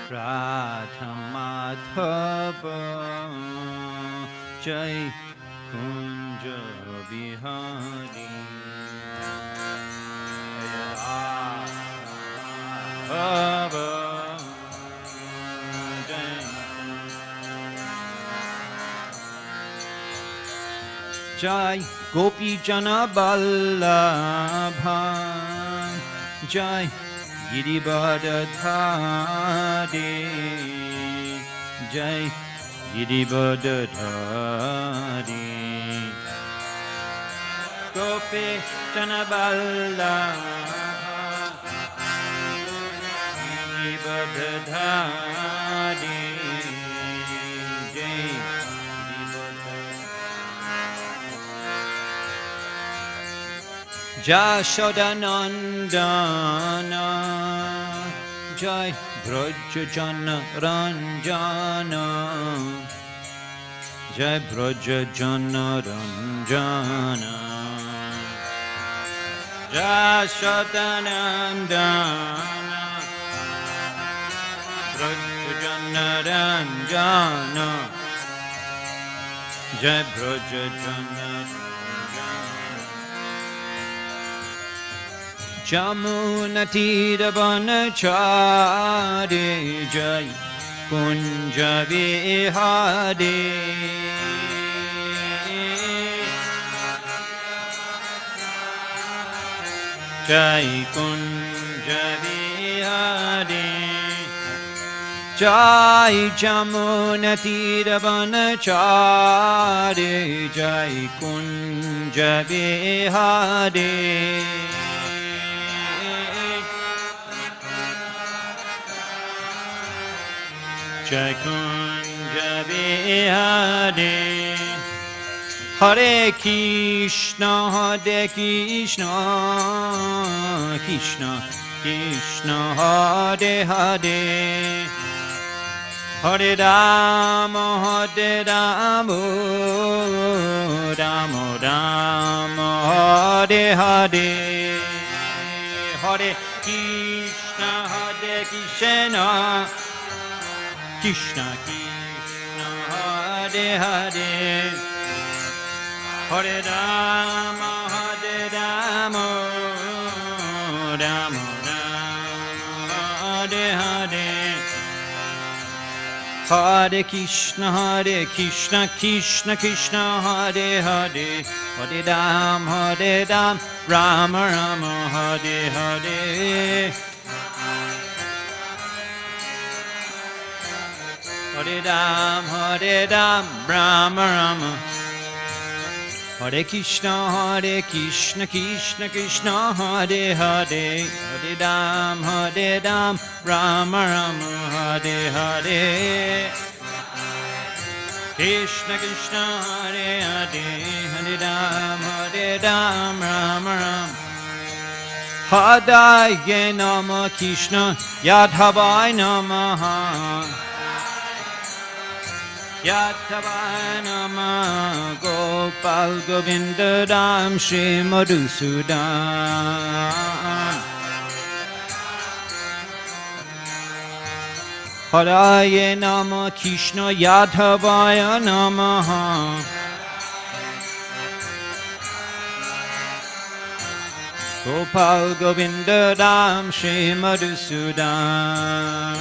Radha Madhava Jai Kunja Bihari Radha Jai Gopi Jana Vallabha Jai Girivardhari Jai Girivardhari Gopi Jana Vallabha Girivardhari Jashodanandana Jai Brajajana Ranjana Jai Brajajana Ranjana Jashodanandana Brajajana Ranjana Jai Brajajana Jamuna Tira Vanachari Jai Kunja Vihari Jai Kunja Vihari Jai Jamuna Tira Vanachari Jai Kunja Vihari Jai Kunja Vihari Hare Krishna Hare Krishna Krishna Krishna Hare Hare Hare Rama Hare Rama Rama Rama Hare Hare Hare Krishna Hare Krishna Krishna Krishna Hare Hare Hare Rama Hare Rama Rama Rama Hare Hare Hare Krishna Krishna Krishna Hare Hare Hare Rama Rama Rama Hare Hare Hare Ram, Rama Rama. Hare Krishna, Krishna Krishna, Hare Hare. Hare Ram, Rama Rama, Hare Hare. Krishna Krishna, Hare Hare. Hare Ram, Rama Rama. Hadaya Nama Krishna, Yadhavaya Namaha. Yadhavaya Nama Gopal Govinda Ram Shri Madhusudan Haraya Nama Krishna Yadhavaya Namaha Gopal Govinda Ram Shri Madhusudan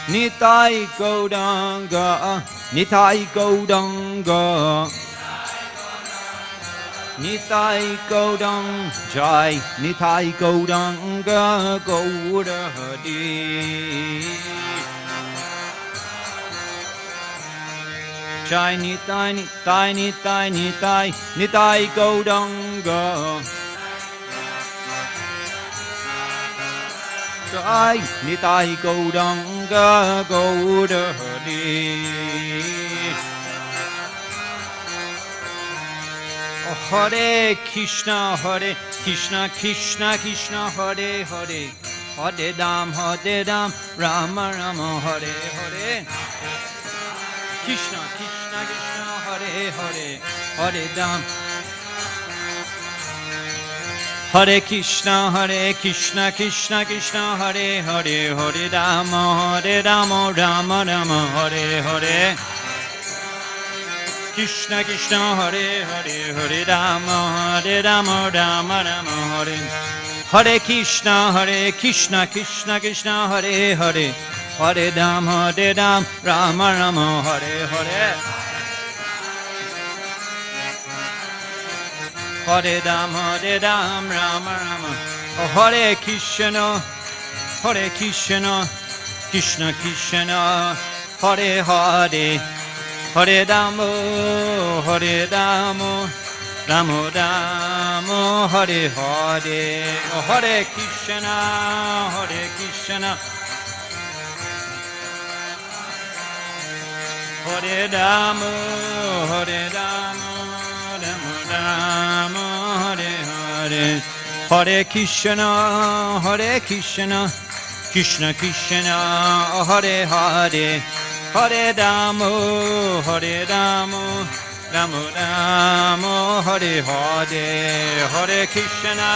Nitai Gauranga, Nitai Gauranga, Nitai Gauranga, Jai Nitai Gauranga, Gaura Hari. Jai Nitai Gauranga. Jai Nitai Gauranga Gaura Hari. Hare Krishna Krishna Hare Hare. Hare Ram Rama Rama Hare Hare. Krishna Hare Hare. Hare Ram Hare Krishna Krishna Krishna Hare Hare Hare Rama Rama Rama Hare Hare Krishna Krishna Hare Hare Hare Rama Rama Rama Hare Hare Krishna Krishna Krishna Hare Hare Hare Rama Rama Rama Hare Hare Hare Ram Rama Rama Hare Krishna Krishna Krishna Hare Hare Hare Rama Rama Rama Hare Hare Hare Krishna Hare Rama Rama Hare Hare Hare Krishna Krishna Krishna Hare Hare Hare Rama Rama Rama Hare Hare Hare Krishna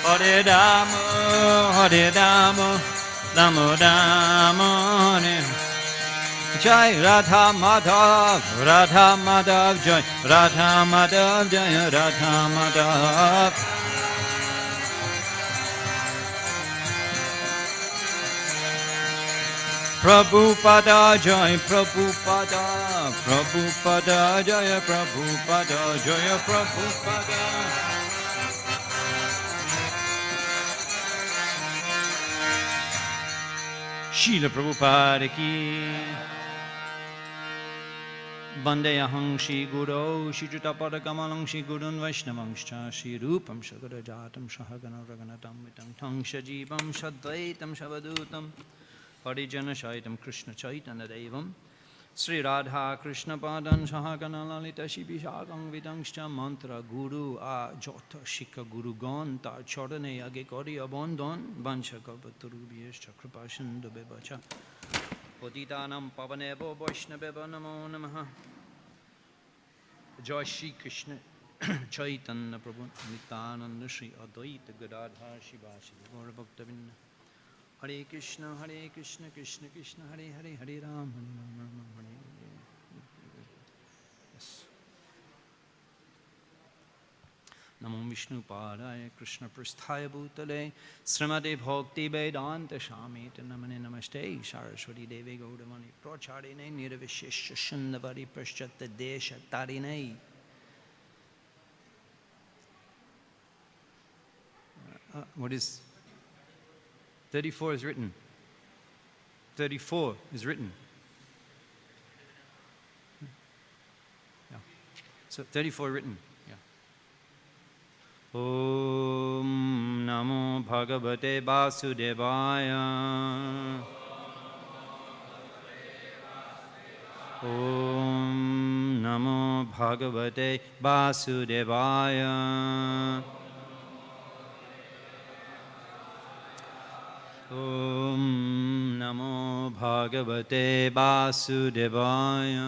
Hare Rama Rama Rama Hare Jai Radha Madhav Jai Radha Madhav Jai Radha Madhav Prabhupada Jai Prabhupada Jai Prabhupada Jai Prabhupada Srila Prabhupada ki Vandeyaham Shri Guru Shri Juttapada Kamalam Shri Gurun Vaishnavangscha Shri Rupam Shagarajatam Shahagana Raganatam Vitam Tang Shajivam Shadvaitam Shavadutam Harijana Shaitam Krishna Chaitanya Devam Sri Radha Krishna Padan Shahagana Lalita Shibishagam Vidangscha Mantra Guru A Jota Shika Guru Gon Ta Chodane Age Kori Abondon Bansha Kalpatarubiyesh Chakrapashan Dubebacha Poditanam Pavanebo Vaishnaveba Namo Namaha Jai Shri Krishna Chaitanya Prabhu Nityananda Shri Advaita Gadadhar Shivashi Gaura Bhaktavinda Hare Krishna Krishna Krishna Hare Hare Hare Ram Hare Yes. Namo Vishnu Padaya Krishna Prasthaya Bhutale Srimad Bhakti Vedanta Shamita Namane Namaste Saraswati Devi Gaudamani Pracharine Nirvishesha Shandavari Praschatta Desha Tarine What is 34 is written. 34 is written. Yeah. So 34 written. Yeah. Om Namo Bhagavate Vasudevaya. Om Namo Bhagavate Vasudevaya. Om Namo Bhagavate Vasudevaya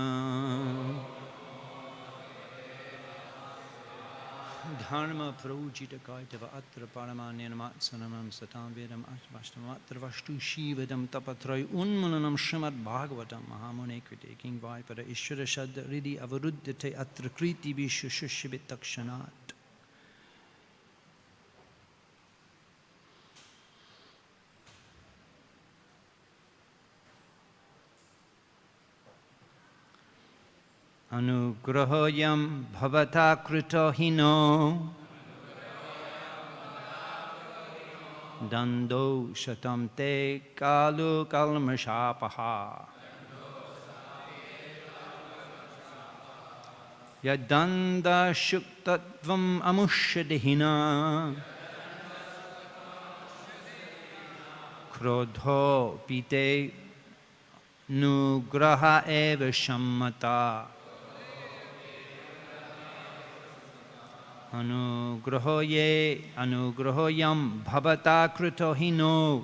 Dharma Prajita Kaitava Atra Paramanyan Matsanam Satam Vedam Ashvashtam Atra Vashtu Shivadam Tapatray Unmalanam Srimad Bhagavatam Mahamune Krite King Vaipara Ishvara Shadda Ridi Avaruddhate Atra Kriti Vishwashishibit Takshanat Anugrahayam bhavata krita hino Dando shatam te kalu kalmashapaha Yadanda shuktatvam amushadihina Krodho pite nugraha eva shammata Anugrahoyam bhavata krito hino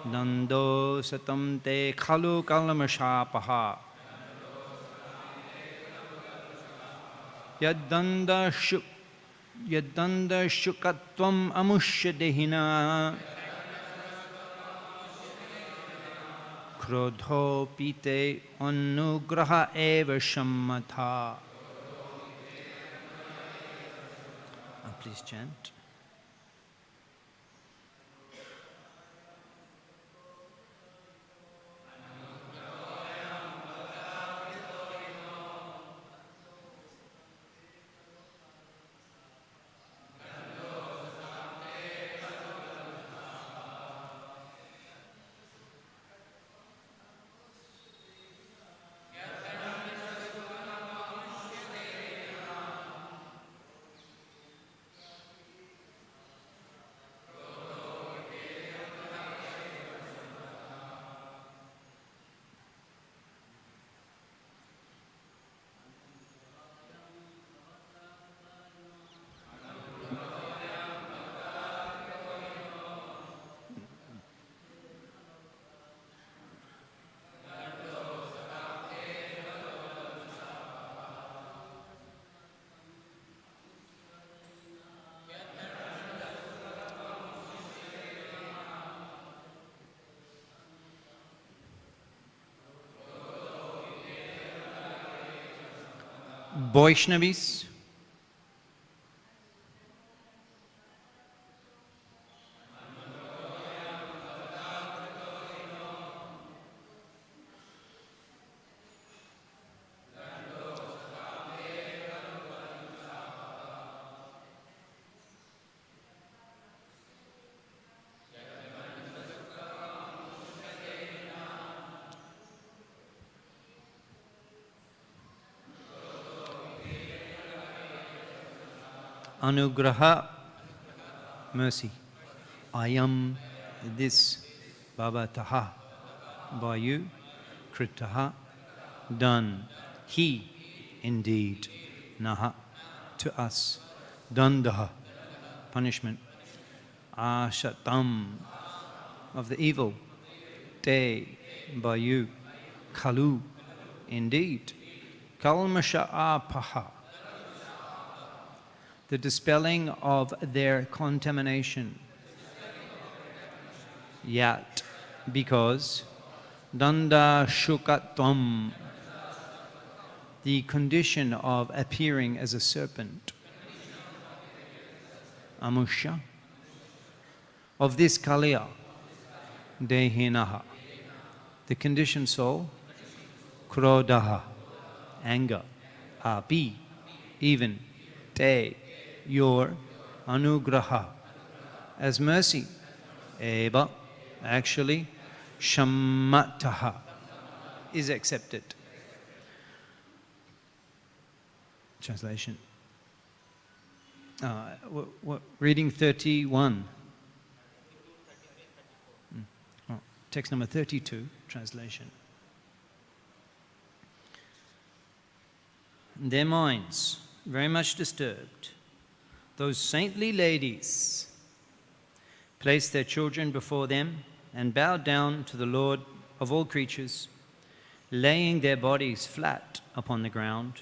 Dando satam te khalu kalmashapaha Yadanda shukatvam amushya dehina krodho pite anugraha eva shammatha. Please chant. Vaishnavis, anugraha, mercy. Ayam, this, bhavataha, by you, kritaha, done. He, indeed, naha, to us, dandaha, punishment. Ashatam, of the evil. Te, by you, kalu, indeed. Kalmasha apaha, the dispelling of their contamination. Yat, because. Danda shukatvam, the condition of appearing as a serpent. Amusha, of this kaliya. Dehinaha, the conditioned soul. Krodaha, anger. Api, even. Te, your. Anugraha, as mercy. Eva, actually. Shammataha, is accepted. Translation. Reading 31. Text number 32, translation. Their minds, very much disturbed, those saintly ladies placed their children before them and bowed down to the Lord of all creatures, laying their bodies flat upon the ground.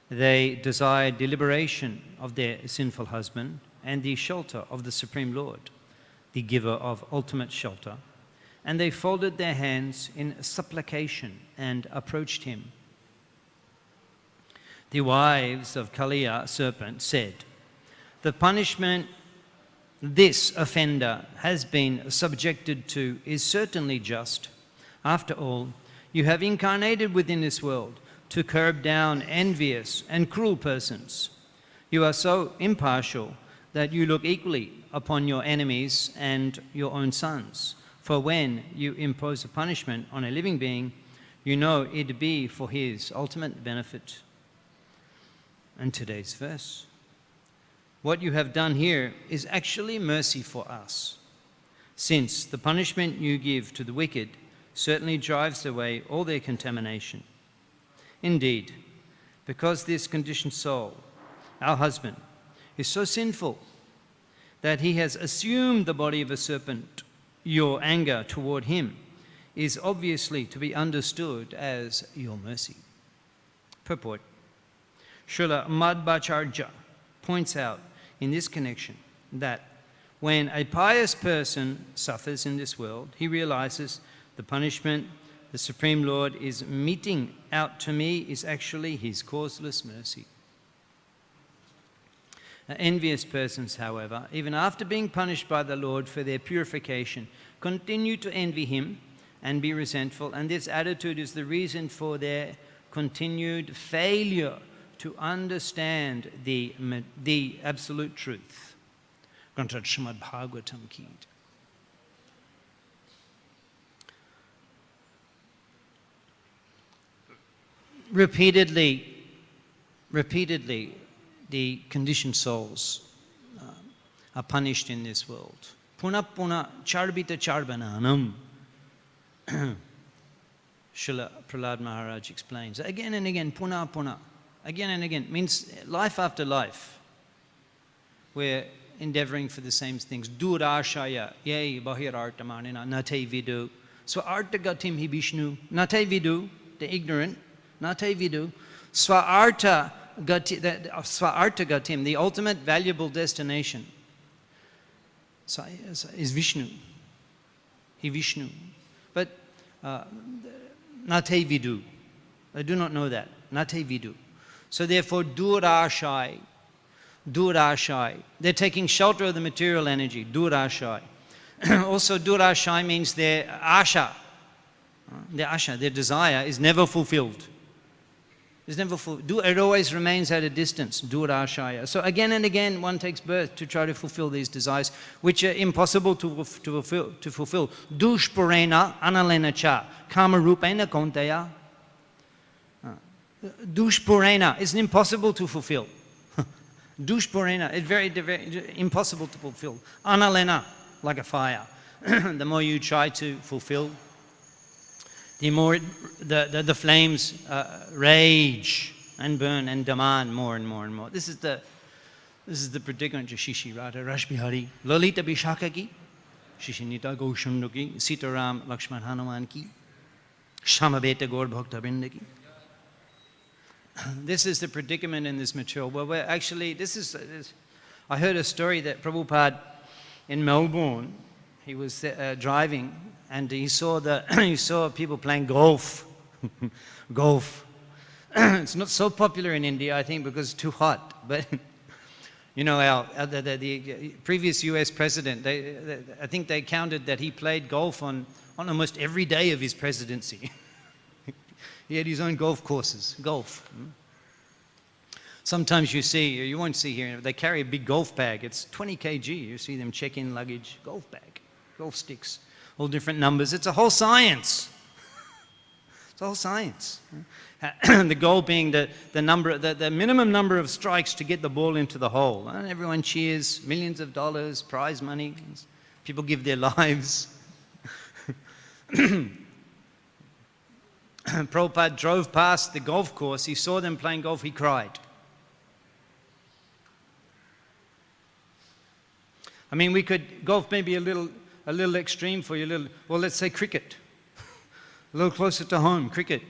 They desired the liberation of their sinful husband and the shelter of the Supreme Lord, the giver of ultimate shelter, and they folded their hands in supplication and approached him. The wives of Kaliya, serpent, said, "The punishment this offender has been subjected to is certainly just. After all, you have incarnated within this world to curb down envious and cruel persons. You are so impartial that you look equally upon your enemies and your own sons. For when you impose a punishment on a living being, you know it be for his ultimate benefit." And today's verse. What you have done here is actually mercy for us, since the punishment you give to the wicked certainly drives away all their contamination. Indeed, because this conditioned soul, our husband, is so sinful that he has assumed the body of a serpent, your anger toward him is obviously to be understood as your mercy. Purport. Srila Madhvacharya points out in this connection that when a pious person suffers in this world, he realizes the punishment the Supreme Lord is meting out to me is actually his causeless mercy. Envious persons, however, even after being punished by the Lord for their purification, continue to envy him and be resentful, and this attitude is the reason for their continued failure to understand the absolute truth. Srimad Bhagavatam ki. Repeatedly, the conditioned souls are punished in this world. Puna puna charbita charbananam. Srila Prahlad Maharaj explains again and again, puna puna, again and again, means life after life. We're endeavoring for the same things. Durashaya, yay, bahirartamanina, nate vidu. Swartagatim hi Vishnu, nate vidu, the ignorant, nate vidu. Swartagatim, the ultimate valuable destination, is Vishnu. He Vishnu. But nate vidu. I do not know that. Nate vidu. So therefore, durashai. They're taking shelter of the material energy. Durashai. Also, durashai means their asha. Their desire is never fulfilled. It always remains at a distance. Durashaya. So again and again, one takes birth to try to fulfill these desires, which are impossible to fulfill. Dushpurena analena cha kamarupena kontaya. Dushpurena is impossible to fulfill. Dushpurena is very impossible to fulfill. Analena, like a fire. The more you try to fulfill, the more the flames rage and burn and demand more and more and more. This is the predicament of Shishi Radha Rashbihari Lalita Bishaka ki, Shishinita Goshundo ki, Sitaram Lakshman Hanuman ki, Shamabeta Gaur Bhakta Vrinda ki. This is the predicament in this material. Well, actually, I heard a story that Prabhupada in Melbourne, he was driving and he saw people playing golf. Golf. It's not so popular in India, I think, because it's too hot. But you know, the previous U.S. president, I think they counted that he played golf on almost every day of his presidency. He had his own golf courses. Golf. Sometimes you won't see here, they carry a big golf bag. It's 20 kg. You see them check in luggage, golf bag, golf sticks, all different numbers. It's a whole science. It's a whole science. The goal being the minimum number of strikes to get the ball into the hole. And everyone cheers, millions of dollars, prize money. People give their lives. Prabhupada drove past the golf course. He saw them playing golf. He cried. I mean, golf may be a little extreme for you. Well, let's say cricket. A little closer to home, cricket.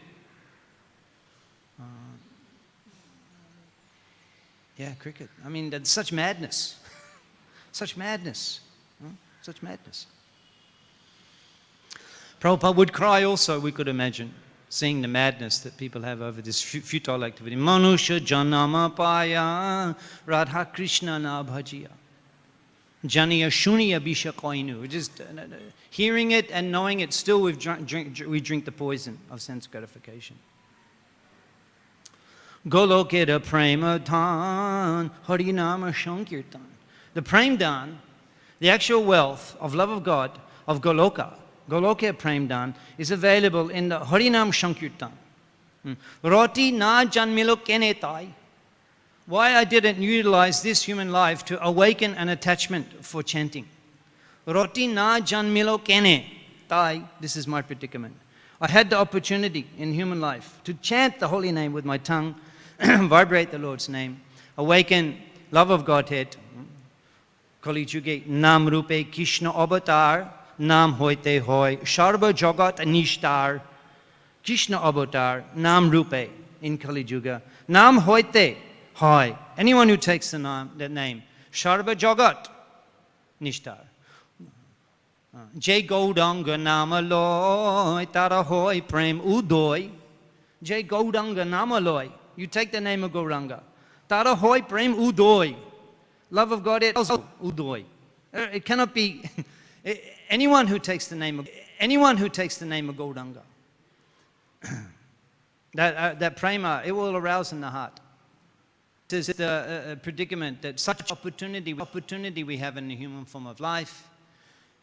Yeah, cricket. I mean, that's such madness. Such madness. Such madness. Prabhupada would cry also, we could imagine, seeing the madness that people have over this futile activity. Manusha janama paya radha krishna na bhajiya. Janiya shuniya bisha koinu. Just hearing it and knowing it, still we drink the poison of sense gratification. Golokeda prema dhan harinama shankirtan. The prem dhan, the actual wealth of love of God, of Goloka, Goloka Prem Dan, is available in the Harinam Shankirtan. Roti na janmilo kene tai. Why I didn't utilize this human life to awaken an attachment for chanting. Roti na janmilo kene tai. This is my predicament. I had the opportunity in human life to chant the holy name with my tongue, vibrate the Lord's name, awaken love of Godhead. Kali Juge Nam Rupe Krishna Avatar. Nam hoite hoy, Sharba Jagat Nishtar, Krishna Avatar, Nam Rupe in Kali Yuga. Nam hoite, hoy. Anyone who takes the name, Sarva Jagat Nishtar. Jai Gauranga Nama Loy, Tara Hoy Prem Udoy. Jai Gauranga Nama Loy. You take the name of Gauranga. Tara Hoy Prem Udoy. Love of God, it also Udoy. It cannot be anyone who takes the name of Gauranga. that prema, it will arouse in the heart. This is the predicament that such opportunity we have in the human form of life.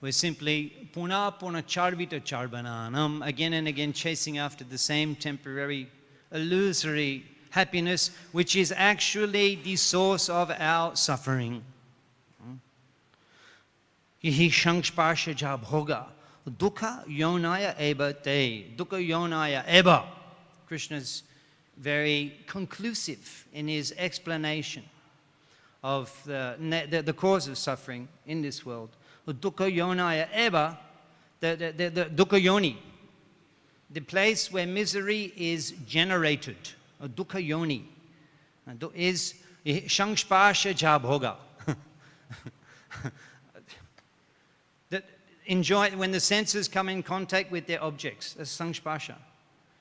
We're simply puna charvita charbananam, again and again chasing after the same temporary, illusory happiness, which is actually the source of our suffering. Yihi shangsparsha jabhoga, dukkha yonaya eba te, dukkha yonaya eba. Krishna's very conclusive in his explanation of the cause of suffering in this world. Dukkha yonaya eva, the dukkha yoni, the place where misery is generated, dukkha yoni, is shangsparsha jabhoga. That enjoy when the senses come in contact with their objects. That's sangsparsha.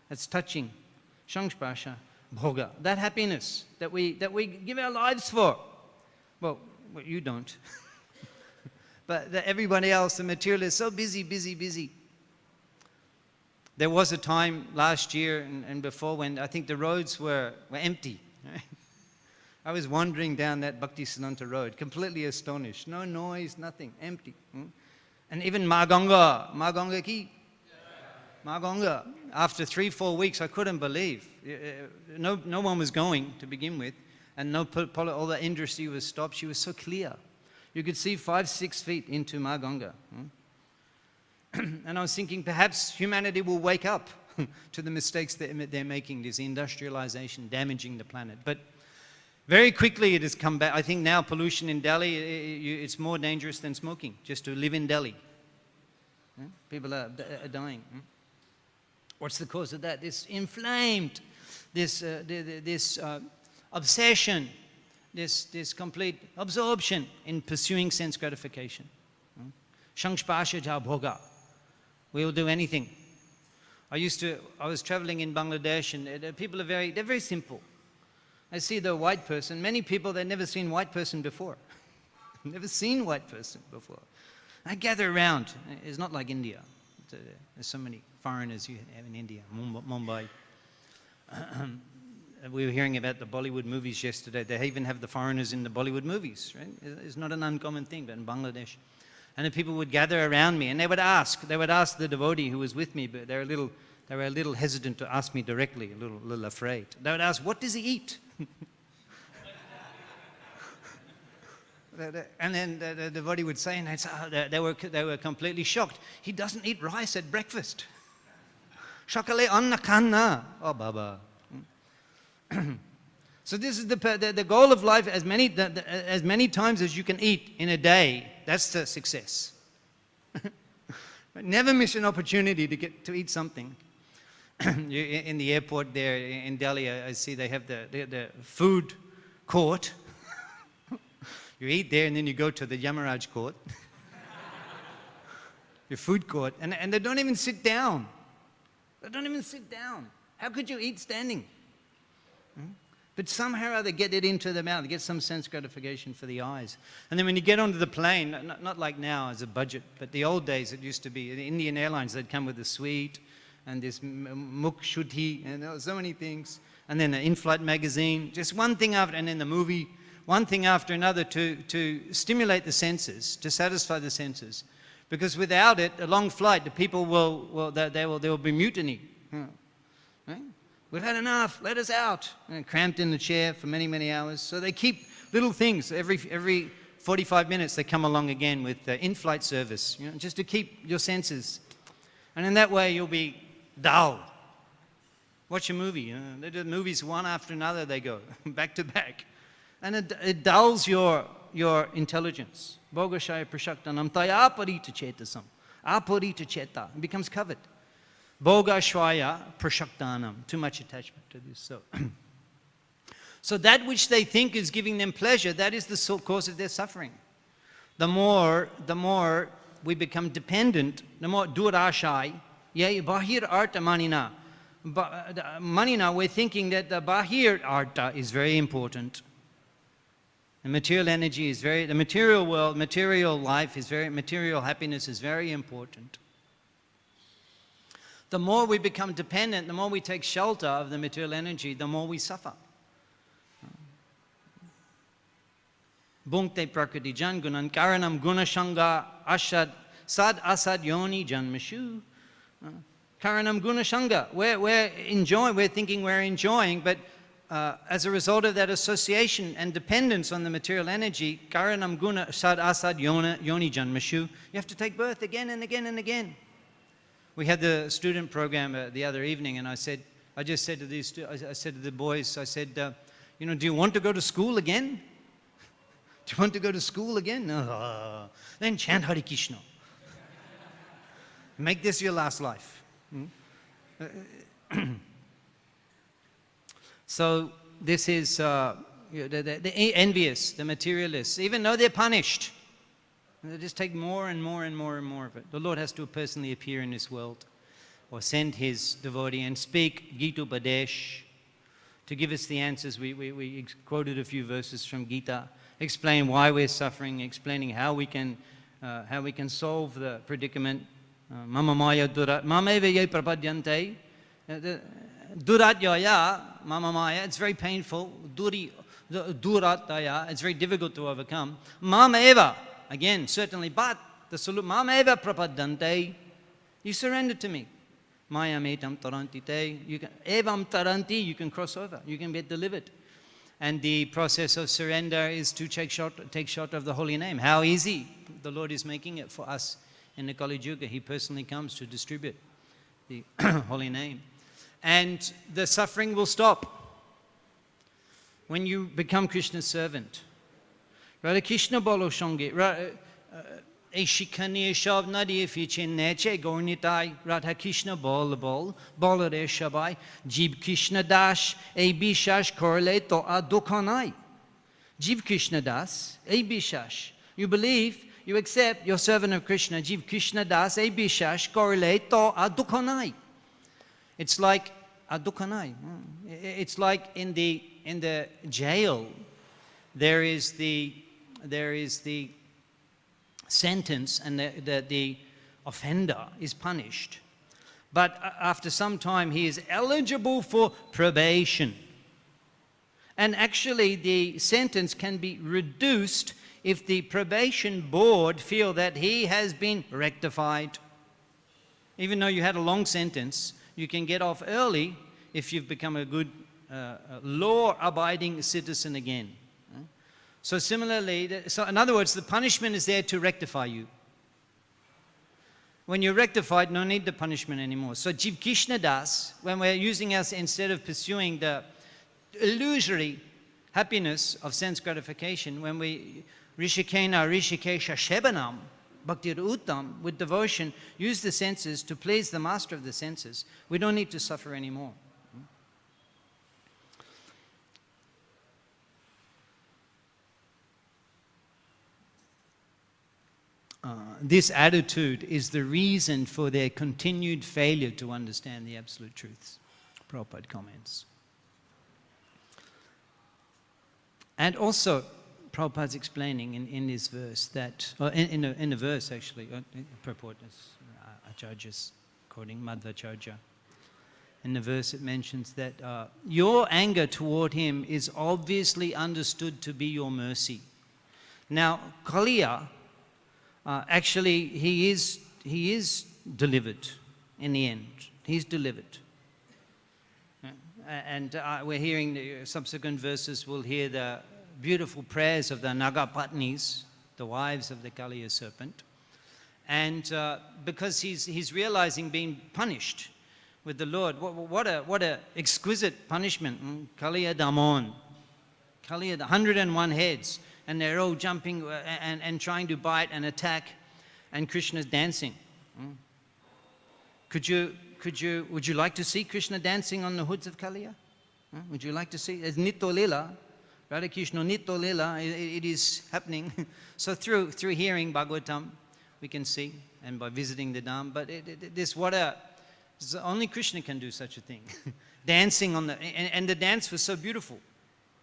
That's touching. Shangsparsha bhoga. That happiness that we give our lives for. Well, you don't. But everybody else, the materialists, so busy. There was a time last year and before when I think the roads were empty. Right? I was wandering down that Bhaktisiddhanta road, completely astonished. No noise, nothing, empty. And even Maganga ki. Maganga. After 3-4 weeks, I couldn't believe. No one was going to begin with, and all the industry was stopped. She was so clear. You could see 5-6 feet into Maganga. And I was thinking perhaps humanity will wake up to the mistakes they're making, this industrialization damaging the planet. But very quickly it has come back. I think now pollution in Delhi, it's more dangerous than smoking, just to live in Delhi. People are dying. What's the cause of that? This inflamed, this obsession, this complete absorption in pursuing sense gratification. Shangsparsha bhoga. We will do anything. I was traveling in Bangladesh, and people are they're very simple. I see the white person. Many people, they've never seen white person before. Never seen white person before. I gather around. It's not like India. There's so many foreigners you have in India, Mumbai. We were hearing about the Bollywood movies yesterday. They even have the foreigners in the Bollywood movies, right? It's not an uncommon thing, but in Bangladesh. And the people would gather around me, and they would ask the devotee who was with me, but they were a little hesitant to ask me directly, a little afraid. They would ask, "What does he eat?" And then the devotee would say, and they were completely shocked. "He doesn't eat rice at breakfast." Shakale anna kanna. Oh, Baba. So this is the goal of life, as many times as you can eat in a day. That's the success. But never miss an opportunity to eat something. In the airport there in Delhi, I see they have the food court. You eat there and then you go to the Yamaraj court. Your food court. And they don't even sit down. They don't even sit down. How could you eat standing? But somehow or other get it into the mouth, get some sense gratification for the eyes. And then when you get onto the plane, not like now as a budget, but the old days it used to be, the Indian Airlines, they'd come with a sweet and this mukh shuddhi and there were so many things. And then an in-flight magazine, just one thing after, and then the movie, one thing after another to stimulate the senses, to satisfy the senses. Because without it, a long flight, the people there will be mutiny. Right? We've had enough, let us out. And cramped in the chair for many, many hours. So they keep little things. Every 45 minutes they come along again with in-flight service, just to keep your senses. And in that way you'll be dull. Watch a movie. They do movies one after another, they go, back to back. And it dulls your intelligence. Bhogashaya prashaktanam taya parita chetasam. Aparita cheta. It becomes covered. Bhogashvaya prashaktanam. Too much attachment to this. So that which they think is giving them pleasure, that is the cause of their suffering. The more we become dependent, the more durashai, bahir arta manina. Manina, we're thinking that the bahir arta is very important. The material energy is the material world, material life is material happiness is very important. The more we become dependent, the more we take shelter of the material energy, the more we suffer. Bhunkte prakriti jan gunan karanam gunashanga ashad sad asad yoni janmashu. Karanam gunashanga. We're thinking we're enjoying, but as a result of that association and dependence on the material energy, karanam guna sad asad yoni janmashu, you have to take birth again and again and again. We had the student program the other evening, and I said to the boys, I said, do you want to go to school again? Do you want to go to school again? No. Then chant Hare Krishna. Make this your last life. So this is the envious, the materialists, even though they're punished, they just take more and more and more and more of it. The Lord has to personally appear in this world or send His devotee and speak Gita Upadesh to give us the answers. We quoted a few verses from Gita, explain why we're suffering, explaining how we can solve the predicament. Mama maya durat, mama eva ye prapadyante. Duratyaya, mama maya, it's very painful. Durataya, it's very difficult to overcome. Mama eva, again, certainly, but the solution, mama eva prapadyante, you surrender to me. Maya metam taranti te, evam taranti, you can cross over, you can get delivered. And the process of surrender is to take shelter of the holy name. How easy the Lord is making it for us in the Kali Yuga. He personally comes to distribute the holy name. And the suffering will stop when you become Krishna's servant. Radha Krishna bolo shonge. Shikani shab nadi fichin neche gornitai Radha Krishna bol bolare shabai Jib Krishna das a bishash korle to a dokanai. Jib Krishna das a bishash. You believe, you accept, you're servant of Krishna. Jib Krishna das a bishash korle to a dokanai. It's like a dukanai. It's like in the jail, there is the sentence, and the offender is punished. But after some time, he is eligible for probation. And actually, the sentence can be reduced if the probation board feel that he has been rectified. Even though you had a long sentence, you can get off early if you've become a good law-abiding citizen again. So similarly, so in other words, the punishment is there to rectify you. When you're rectified, no need the punishment anymore. So Jiv Krishna Das, when we're using us instead of pursuing the illusory happiness of sense gratification, when we Rishikena Rishikesha Shebanam, Bhaktir Uttam, with devotion, use the senses to please the master of the senses, we don't need to suffer anymore. This attitude is the reason for their continued failure to understand the absolute truths. Prabhupada comments. And also, Prabhupada's explaining in this verse that, in the verse actually, purport is Acharya's quoting Madhvacharya. In the verse it mentions that your anger toward him is obviously understood to be your mercy. Now, Kaliya, actually, he is delivered in the end. He's delivered. And we're hearing the subsequent verses, we'll hear the beautiful prayers of the Nagapatnis, the wives of the Kaliya serpent. And because he's realizing being punished with the Lord, what a exquisite punishment. Kaliya Damon, Kaliya, the 101 heads, and they're all jumping and trying to bite and attack, and Krishna's dancing. Would you like to see Krishna dancing on the hoods of Kaliya? Would you like to see? It's Nitya Lila. Radha Krishna Nitya Lila. It is happening. So through hearing Bhagavatam, we can see, and by visiting the Dham. But only Krishna can do such a thing. Dancing on and the dance was so beautiful.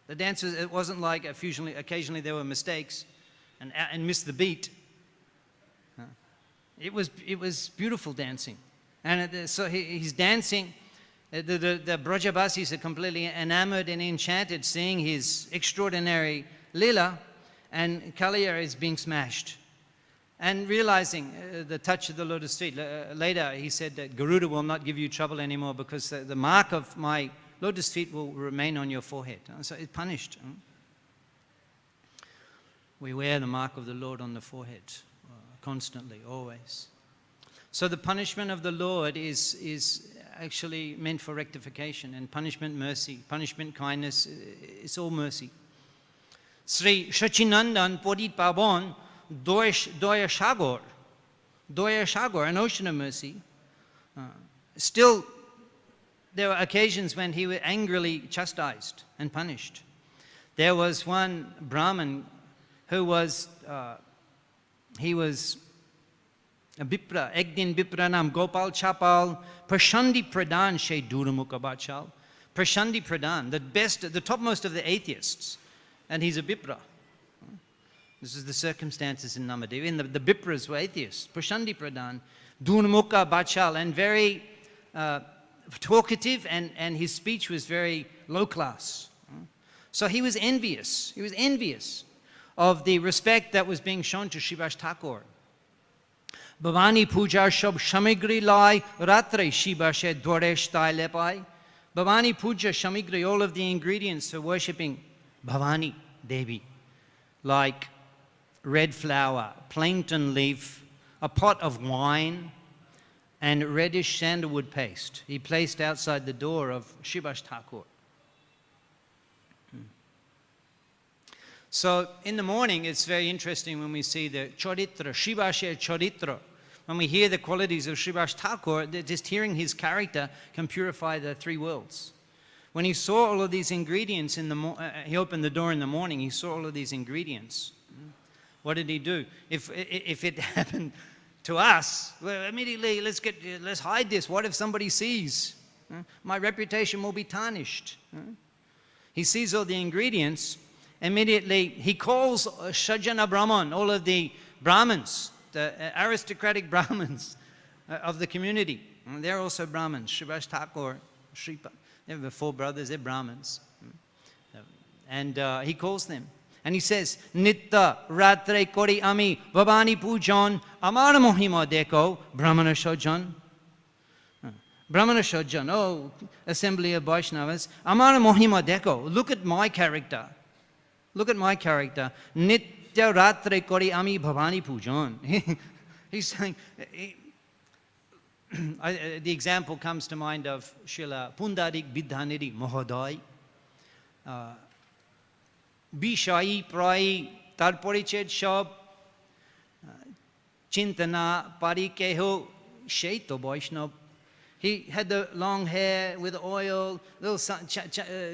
The dance it wasn't like occasionally there were mistakes and missed the beat. It was beautiful dancing. And so he's dancing. The Brajabasis are completely enamored and enchanted seeing his extraordinary lila, and Kaliya is being smashed. And realizing the touch of the lotus feet. Later he said that Garuda will not give you trouble anymore because the mark of my lotus feet will remain on your forehead. So it's punished. We wear the mark of the Lord on the forehead constantly, always. So the punishment of the Lord is actually meant for rectification, and punishment mercy, punishment kindness, it's all mercy. Sri Shachinandan Podit Pabon Doya Shagor, an ocean of mercy. Still, there were occasions when he was angrily chastised and punished. There was one Brahmin who was, he was a Bipra, Egdin Bipranam Gopal Chapal, Prashandi Pradhan She Duramukha Bachal. Prashandi Pradhan, the topmost of the atheists, and he's a Bipra. This is the circumstances in Namadev. The Bipras were atheists. Prashandi Pradhan, Duramukha Bachal, and very talkative, and his speech was very low class. So he was envious. He was envious of the respect that was being shown to Srivas Thakur. Bhavani puja shab shamigri lai ratre shibashe dwaresh tai lepai. Bhavani puja shamigri, all of the ingredients for worshipping Bhavani Devi, like red flour, plankton leaf, a pot of wine, and reddish sandalwood paste. He placed outside the door of Srivas Thakur. So in the morning, it's very interesting when we see the Charitra, Srivasya Charitra. When we hear the qualities of Srivas Thakur, just hearing his character can purify the three worlds. When he saw all of these ingredients he opened the door in the morning, he saw all of these ingredients. What did he do? If it happened to us, well, immediately let's hide this. What if somebody sees? My reputation will be tarnished. He sees all the ingredients. Immediately he calls Shajana Brahman, all of the Brahmins, the aristocratic Brahmins of the community. And they're also Brahmins. Srivas Thakur, Sripa, they have 4 brothers, they're Brahmins. And he calls them. And he says, Nitta Ratre Kori Ami Bhavani Pujan Amara Mohima Deko Brahmana Shojan. Brahmana Shojan, oh, assembly of Vaishnavas. Amara Mohima Deko, look at my character. Look at my character. Nitya Ratre Kori Ami Bhavani Pujan. He's saying, the example comes to mind of Srila Pundarik Bidhaniri Mohodai. Bishai Prai Tarporichet Shab Chintana Parikeho Shaito Vaishnav. He had the long hair with oil, little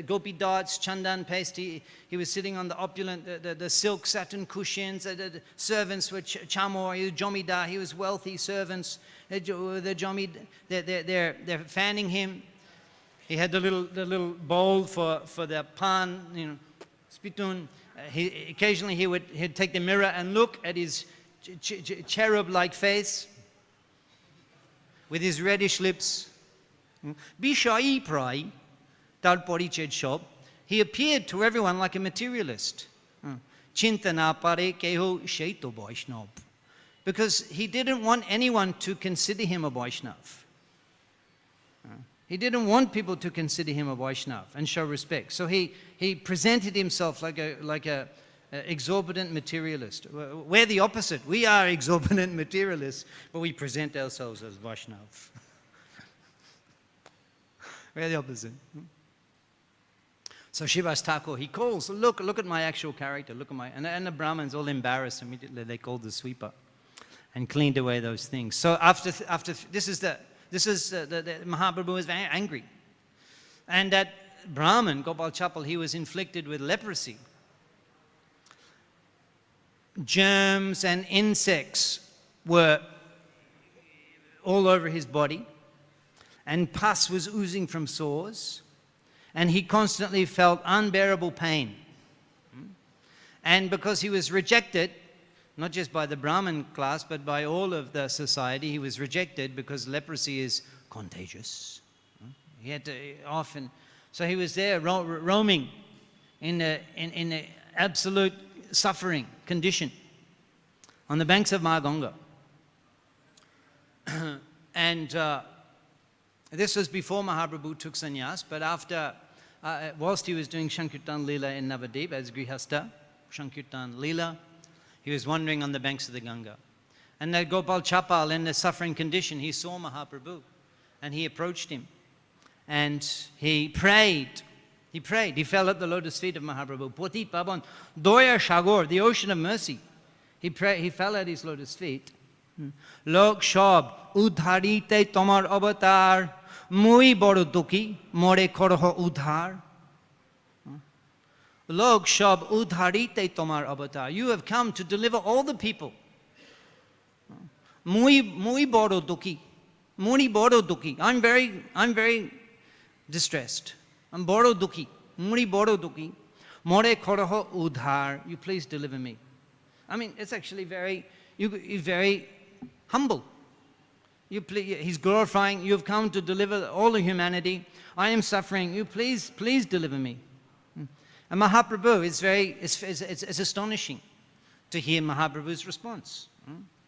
gopi dots, chandan paste. He was sitting on the opulent, the silk satin cushions. The servants were chamor, he was jomidar. He was wealthy servants. They're fanning him. He had the little bowl for the pan, spittoon. Occasionally he'd take the mirror and look at his cherub-like face with his reddish lips. Bishai Prai, Talporiched Shop, he appeared to everyone like a materialist. Chintana Pare Keho Shaito Vaishnav. Because he didn't want anyone to consider him a Vaishnav. He didn't want people to consider him a Vaishnav and show respect. So he presented himself like a exorbitant materialist. We're the opposite. We are exorbitant materialists, but we present ourselves as Vaishnav. We're the opposite. So Srivas Thakur, he calls, look at my actual character, look at my, and the Brahmins all embarrassed immediately. They called the sweeper and cleaned away those things. So after this is the Mahaprabhu is very angry. And that Brahman, Gopal Chapal, he was inflicted with leprosy. Germs and insects were all over his body, and pus was oozing from sores, and he constantly felt unbearable pain. And because he was rejected, not just by the Brahmin class, but by all of the society, he was rejected because leprosy is contagious. He had to often, so he was there roaming in an absolute suffering condition on the banks of Ganga. And this was before Mahaprabhu took sannyas, but after, whilst he was doing Sankirtan Leela in Navadip as Grihasta, Sankirtan Leela, he was wandering on the banks of the Ganga. And that Gopal Chapal, in a suffering condition, he saw Mahaprabhu and he approached him. And he prayed. He prayed. He fell at the lotus feet of Mahaprabhu. Potit Pavan, Doya Shagor, the ocean of mercy. He fell at his lotus feet. Lok Shab, Udharite Tomar Avatar, Mui Bodo Duki, More Korho Udhar. Lok Shab, Udharite Tomar Avatar. You have come to deliver all the people. Mui Bodo Duki. Muni Bodo Duki. I'm very distressed. I'm Bodo Duki. Muni Bodo Duki. More Korho Udhar. You please deliver me. I mean, it's actually very humble. He's glorifying, you've come to deliver all of humanity. I am suffering. You please deliver me. And Mahaprabhu is it's astonishing to hear Mahaprabhu's response.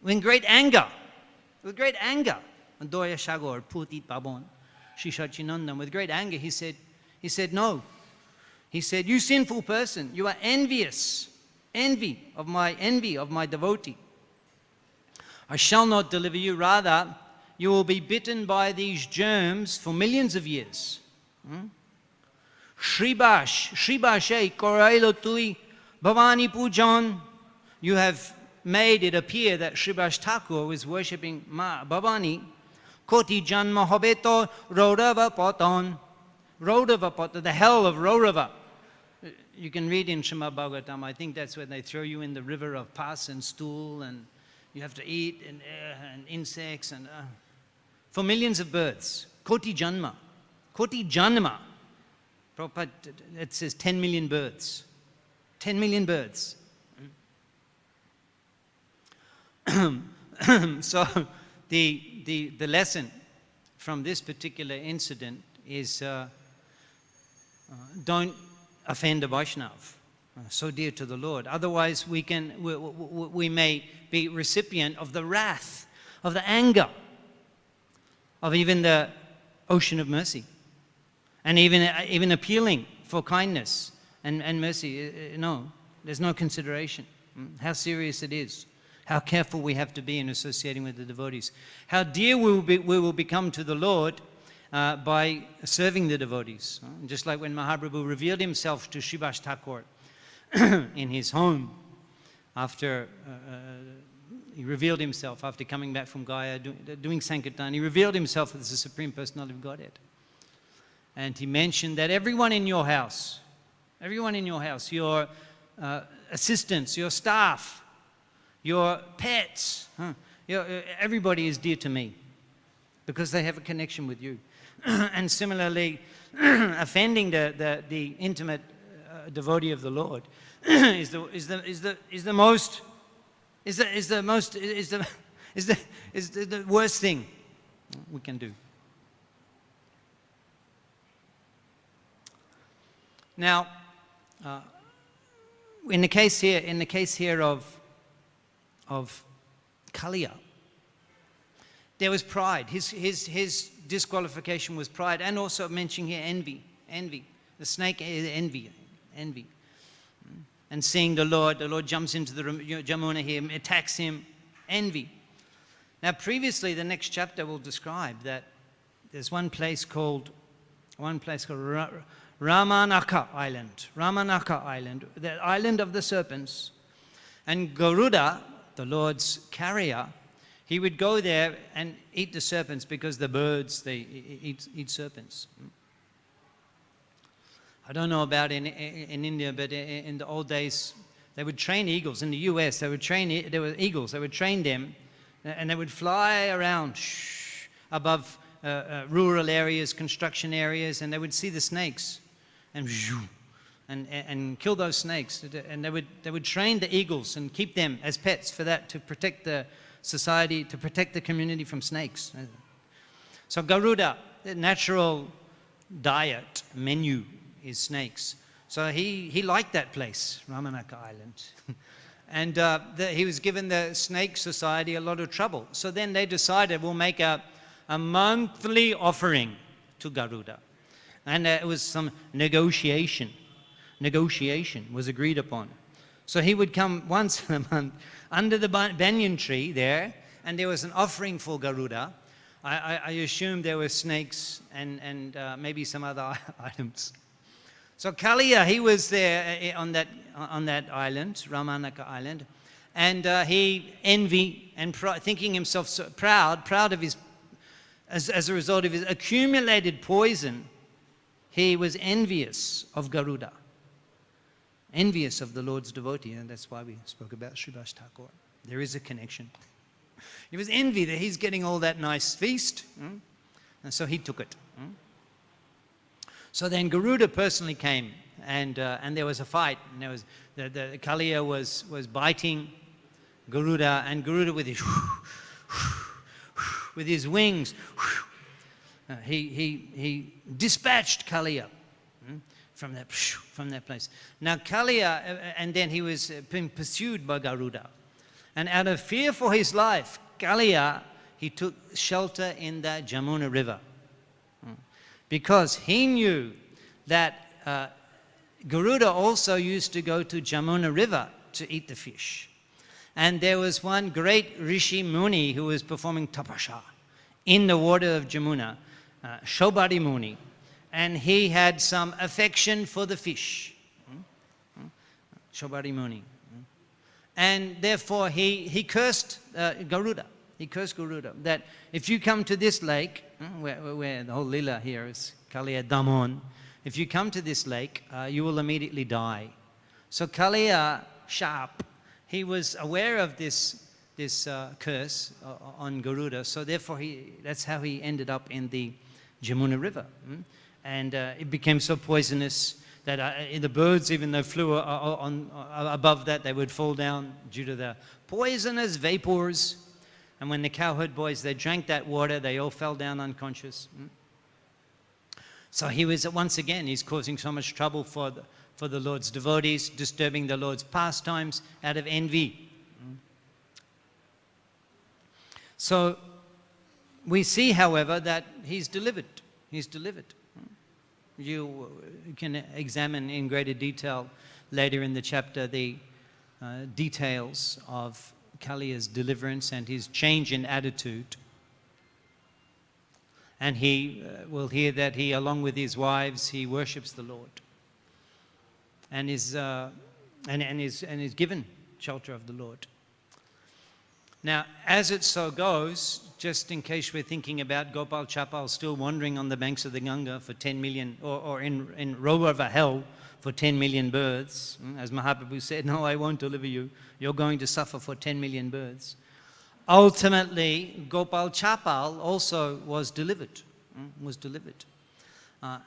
With great anger. Doya Shagor, Putit Babon, Shishachinandam, with great anger, he said, no. He said, you sinful person, you are envious. Envy of my devotee. I shall not deliver you, rather, you will be bitten by these germs for millions of years. Shribashe Korailo Tui Bhavani Pujan. You have made it appear that Sribash Thakur was worshipping Ma Bhavani. Koti Janma Hobeto Rodava Poton. Rodava Poton, the hell of Rodava. You can read in Srimad Bhagavatam, I think that's when they throw you in the river of pus and stool, and you have to eat and insects and for millions of births. Koti Janma. Koti Janma. Prabhupada, it says 10 million births. 10 million births. So the lesson from this particular incident is don't offend a Vaishnav, so dear to the Lord. Otherwise, we may be recipient of the wrath, of the anger, of even the ocean of mercy, and even appealing for kindness and mercy. No, there's no consideration. How serious it is. How careful we have to be in associating with the devotees. How dear we will become to the Lord by serving the devotees. Just like when Mahaprabhu revealed himself to Sribash Thakur in his home after he revealed himself after coming back from Gaya, doing Sankirtan. He revealed himself as the Supreme Personality of Godhead. And he mentioned that everyone in your house, your assistants, your staff, your pets, everybody is dear to me because they have a connection with you. And similarly, offending the intimate devotee of the Lord is the worst thing we can do. Now, in the case here of Kaliya, there was pride. His disqualification was pride, and also mentioning here envy. The snake is envy. And seeing the Lord jumps into the Jamuna here, attacks him, envy. Now previously, the next chapter will describe that there's one place called Ramanaka Island, the island of the serpents. And Garuda, the Lord's carrier, he would go there and eat the serpents because the birds, they eat serpents. I don't know about in India, but in the old days, they would train eagles. In the US, there were eagles. They would train them, and they would fly around above rural areas, construction areas, and they would see the snakes, and kill those snakes. And they would train the eagles and keep them as pets for that, to protect the society, to protect the community from snakes. So Garuda, the natural diet menu is snakes. So he liked that place, Ramanaka Island. And he was given the snake society a lot of trouble. So then they decided, we'll make a monthly offering to Garuda. And it was some negotiation was agreed upon. So he would come once a month under the banyan tree there, and there was an offering for Garuda. I assume there were snakes and maybe some other items. So Kaliya, he was there on that island, Ramanaka Island, and he envied and thinking himself so proud of his, as a result of his accumulated poison, he was envious of Garuda, envious of the Lord's devotee, and that's why we spoke about Srivas Thakur. There is a connection. He was envy that he's getting all that nice feast, and so he took it. So then Garuda personally came, and there was a fight. And there was the Kaliya was biting Garuda, and Garuda with his wings, he dispatched Kaliya from that place. Now Kaliya, and then he was being pursued by Garuda, and out of fear for his life, Kaliya, he took shelter in the Jamuna River, because he knew that Garuda also used to go to Jamuna River to eat the fish. And there was one great Rishi Muni who was performing tapasya in the water of Jamuna, Shobhari Muni, and he had some affection for the fish, Shobhari Muni. And therefore he cursed Garuda. He cursed Garuda that if you come to this lake, where the whole lila here is Kaliya Damon, if you come to this lake, you will immediately die. So Kaliya, sharp, he was aware of this curse on Garuda, so therefore that's how he ended up in the Jamuna River. And it became so poisonous that the birds, even though flew above that, they would fall down due to the poisonous vapors. And when the cowherd boys, they drank that water, they all fell down unconscious. So he was, once again, he's causing so much trouble for the Lord's devotees, disturbing the Lord's pastimes out of envy. So we see, however, that he's delivered. He's delivered. You can examine in greater detail later in the chapter the details of Kaliya's deliverance and his change in attitude. And he will hear that he, along with his wives, he worships the Lord, and is given shelter of the Lord. Now, as it so goes, just in case we're thinking about Gopal Chapal still wandering on the banks of the Ganga for 10 million, or in row over hell for 10 million births, as Mahaprabhu said, no, I won't deliver you. You're going to suffer for 10 million births. Ultimately, Gopal Chapal also was delivered,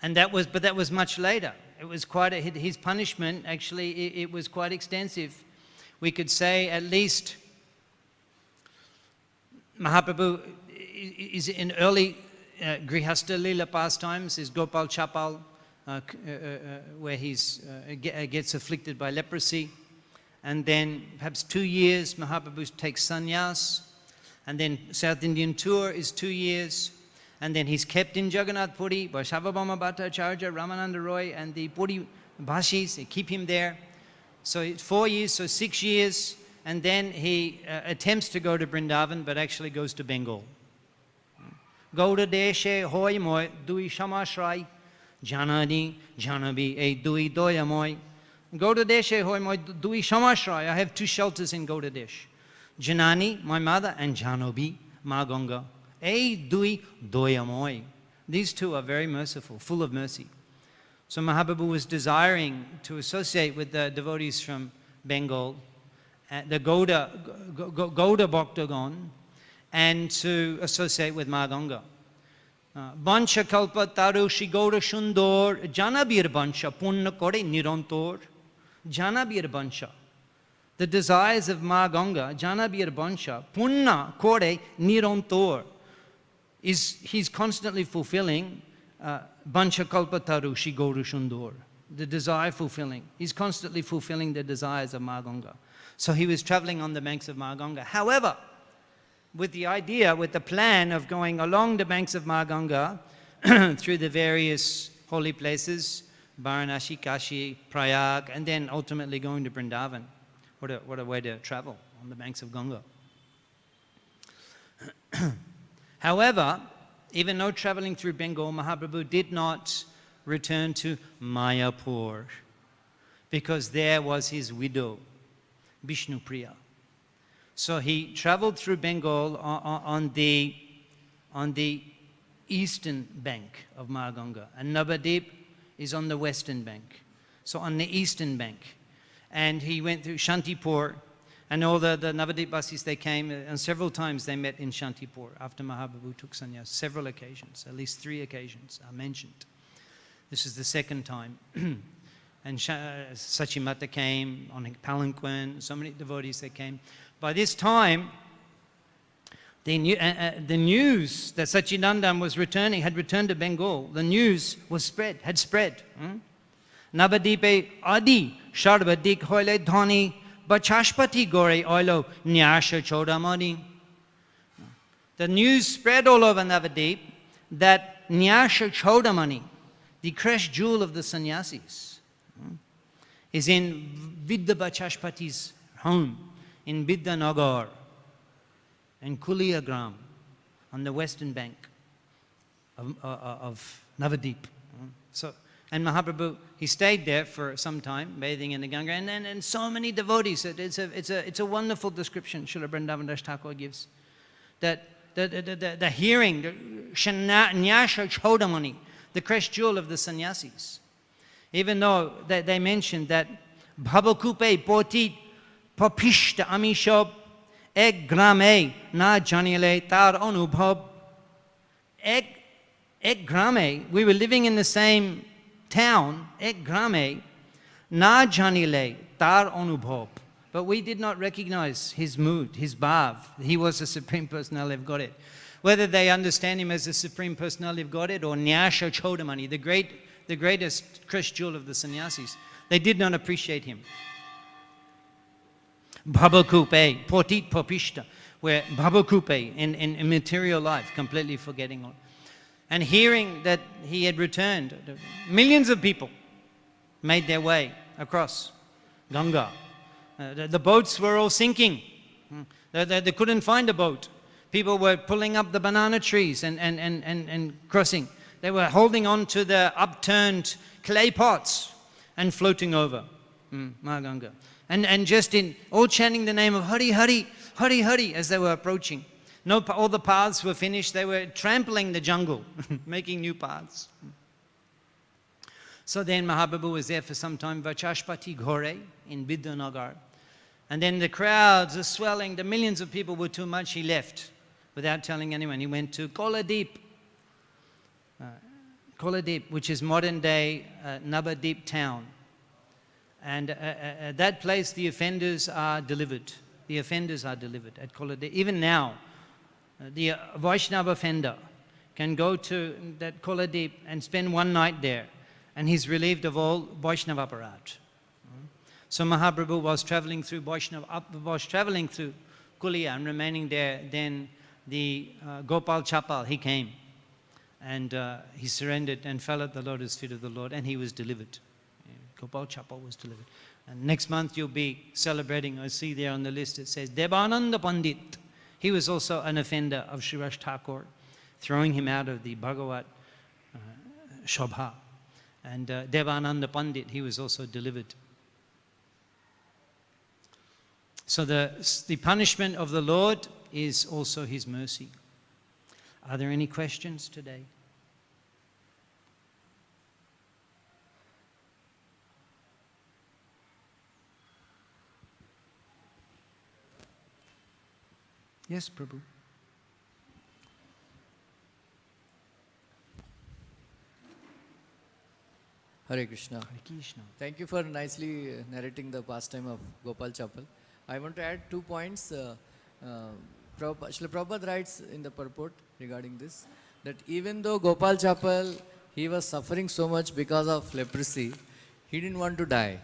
and that was much later. It was quite his punishment. Actually, it was quite extensive. We could say at least Mahaprabhu is in early Grihastha Lila pastimes is Gopal Chapal, where he gets afflicted by leprosy, and then perhaps 2 years Mahaprabhu takes sannyas. And then South Indian tour is 2 years. And then he's kept in Jagannath Puri by Shavabhama Bhattacharya, Ramananda Roy, and the Puri Bhashis. They keep him there. So it's 4 years, so 6 years. And then he attempts to go to Vrindavan, but actually goes to Bengal. Gauda deshe hoy moy dui shamashrai janani janabi e dui doya moy. Gauda deshe hoy moy dui shamashrai. I have 2 shelters in Gauda Desh. Janani, my mother, and Janobi, Ma Ganga. E dui doyamoy. These 2 are very merciful, full of mercy. So Mahaprabhu was desiring to associate with the devotees from Bengal, the Gauda Bhaktagon, and to associate with Ma Ganga. Bansha kalpa taru shigora shundor janabir bansha punna kore nirantor. Janabir bansha. The desires of Ma Ganga, janabir bansha punna kore nirantor, is he's constantly fulfilling bansha kalpa taru shigora shundor. The desire fulfilling. He's constantly fulfilling the desires of Ma Ganga. So he was traveling on the banks of Ma Ganga. However, with the plan of going along the banks of Ma Ganga through the various holy places, Varanasi, Kashi, Prayag, and then ultimately going to Vrindavan. What a way to travel on the banks of Ganga. However, even though traveling through Bengal, Mahaprabhu did not return to Mayapur, because there was his widow, Vishnupriya. So he traveled through Bengal on the eastern bank of Ganga, and Navadip is on the western bank. So on the eastern bank. And he went through Shantipur, and all the Navadipvasis, they came, and several times they met in Shantipur after Mahaprabhu took sannyas. Several occasions, at least 3 occasions are mentioned. This is the second time. And Sachimata came on palanquin, so many devotees that came. By this time, the news that Sachidananda was had returned to Bengal, the news had spread. Navadipe adi sharvadik hoile dhani bachashpati gore oilo nyasha chodamani. The news spread all over Navadip that Nyasha Chodamani, the crest jewel of the sannyasis, is in Vidya Bachashpati's home in Vidyanagar and Kuliagram on the western bank of Navadip. And Mahaprabhu, he stayed there for some time, bathing in the Ganga, and so many devotees. It's a wonderful description Srila Vrindavan Das Thakur gives. That the hearing, the Nyasha Chodamani, the crest jewel of the sannyasis. Even though they mentioned that Bhavakupe Potit Papishta Amishab Ek Grame Na Janile Tar Anubhab. Ek Grame, we were living in the same town, Ek Grame Na Janile Tar Anubhab. But we did not recognize his mood, his bhav. He was the Supreme Personality of Godhead. Whether they understand him as the Supreme Personality of Godhead or Nyasha Chodamani, the greatest crest jewel of the sannyasis, they did not appreciate him. Bhavakupe, Potit Papishta, where Bhavakupe in material life, completely forgetting all. And hearing that he had returned, millions of people made their way across Ganga. The boats were all sinking. They couldn't find a boat. People were pulling up the banana trees and crossing. They were holding on to the upturned clay pots and floating over Ganga. And just all chanting the name of Hare, Hare, Hare, Hare as they were approaching. All the paths were finished. They were trampling the jungle, making new paths. So then Mahaprabhu was there for some time, Vachashpati Ghore in Vidyanagar. And then the crowds are swelling. The millions of people were too much. He left without telling anyone. He went to Koladip, which is modern-day Navadip town. And at that place, the offenders are delivered. The offenders are delivered at Koladip. Even now, the Vaishnava offender can go to that Koladip and spend one night there, and he's relieved of all Vaishnava aparat. So Mahaprabhu was traveling through Kulia and remaining there. Then the Gopal Chapal, he came and he surrendered and fell at the lotus feet of the Lord, and he was delivered. Gopal Chapal was delivered. And next month you'll be celebrating, I see there on the list, it says Devananda Pandit. He was also an offender of Sriraj Thakur, throwing him out of the Bhagavat Shobha. And Devananda Pandit, he was also delivered. So the punishment of the Lord is also his mercy. Are there any questions today? Yes, Prabhu. Hare Krishna. Hare Krishna. Thank you for nicely narrating the pastime of Gopal Chapal. I want to add 2 points. Srila Prabhupada writes in the purport regarding this, that even though Gopal Chapal, he was suffering so much because of leprosy, he didn't want to die.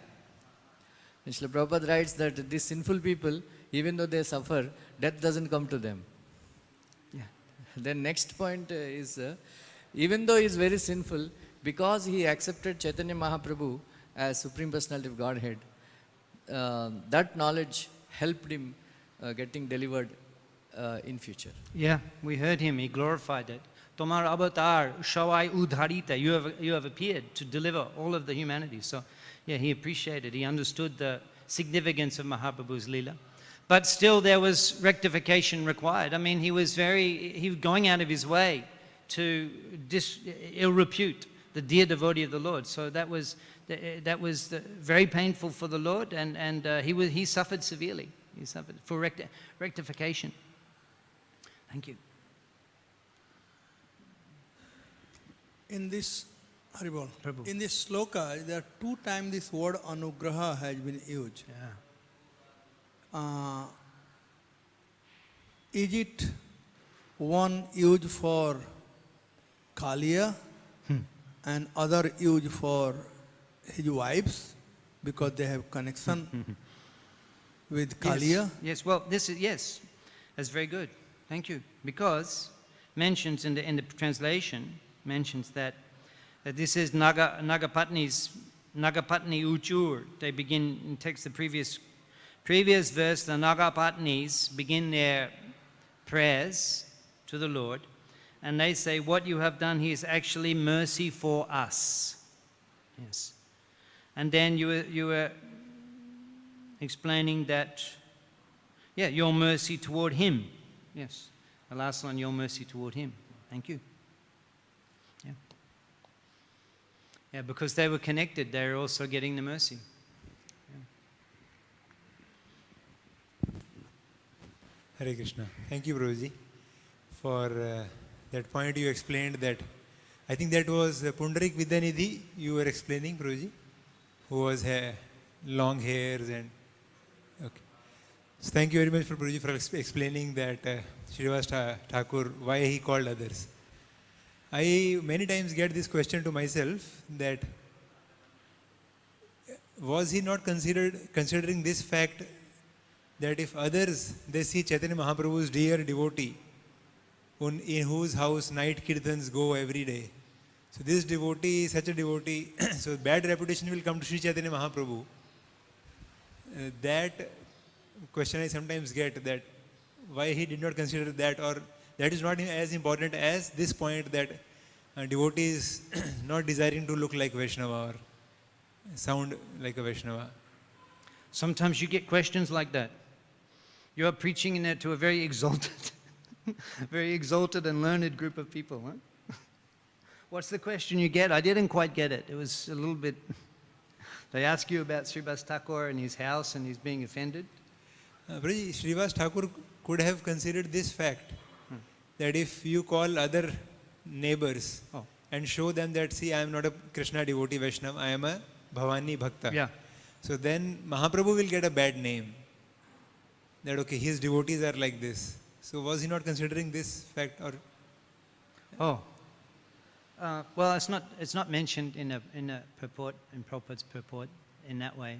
And Srila Prabhupada writes that these sinful people, even though they suffer, death doesn't come to them. Yeah. Then next point is, even though he is very sinful, because he accepted Chaitanya Mahaprabhu as Supreme Personality of Godhead, that knowledge helped him getting delivered in future. Yeah, we heard him, he glorified it. Tomar avatar shawai udharita, you have appeared to deliver all of the humanity. So yeah, he appreciated, he understood the significance of Mahaprabhu's Leela. But still there was rectification required. I mean, he was going out of his way to ill repute the dear devotee of the Lord. So that was very painful for the Lord, and he suffered severely. He suffered for rectification. Thank you. In this, Haribol, Prabhu. in this sloka, there are 2 times this word anugraha has been used. Yeah. Is it one used for Kaliya and other used for his wives because they have connection with Kaliya? Yes. Well, yes. That's very good. Thank you. Because mentions in the translation mentions that this is Nagapatni Uchur. They begin, takes the previous verse, the Nagapatnis begin their prayers to the Lord, and they say, what you have done here is actually mercy for us. Yes. And then you were explaining that, yeah, your mercy toward him. Yes. The last line, your mercy toward him. Thank you. Yeah. Yeah, because they were connected, they were also getting the mercy. Hare Krishna. Thank you, Prabhuji, for that point you explained. That I think that was Pundarik Vidyanidhi you were explaining, Prabhuji, who was long hairs and okay. So thank you very much for Prabhuji for explaining that Srivas Thakur, why he called others. I many times get this question to myself, that was he not considering this fact, that if others, they see Chaitanya Mahaprabhu's dear devotee, in whose house night kirtans go every day. So this devotee is such a devotee, so bad reputation will come to Sri Chaitanya Mahaprabhu. That question I sometimes get, that why he did not consider that, or that is not as important as this point, that devotee is not desiring to look like Vaishnava or sound like a Vaishnava. Sometimes you get questions like that. You are preaching to a very exalted, very exalted and learned group of people. Huh? What's the question you get? I didn't quite get it. It was a little bit... They ask you about Srivas Thakur and his house, and he's being offended. Srivas Thakur could have considered this fact, that if you call other neighbors and show them that, see, I am not a Krishna devotee Vaishnava, I am a Bhavani Bhakta. Yeah. So then Mahaprabhu will get a bad name. That, okay, his devotees are like this. So was he not considering this fact? Or Well, it's not mentioned in a purport, in Prabhupada's purport, in that way.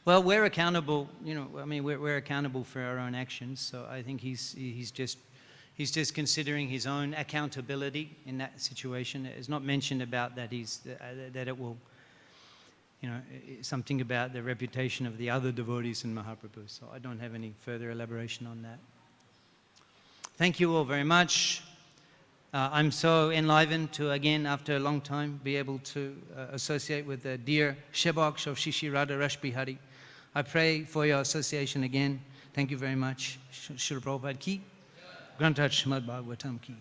Well, we're accountable. We're accountable for our own actions. So I think he's just considering his own accountability in that situation. It's not mentioned about that that it will. Something about the reputation of the other devotees in Mahaprabhu. So I don't have any further elaboration on that. Thank you all very much. I'm so enlivened to, again, after a long time, be able to associate with the dear Shebaks of Shishi Radha Rashbihari. I pray for your association again. Thank you very much. Srila Prabhupada ki. Grantat Srimad Bhagavatam ki.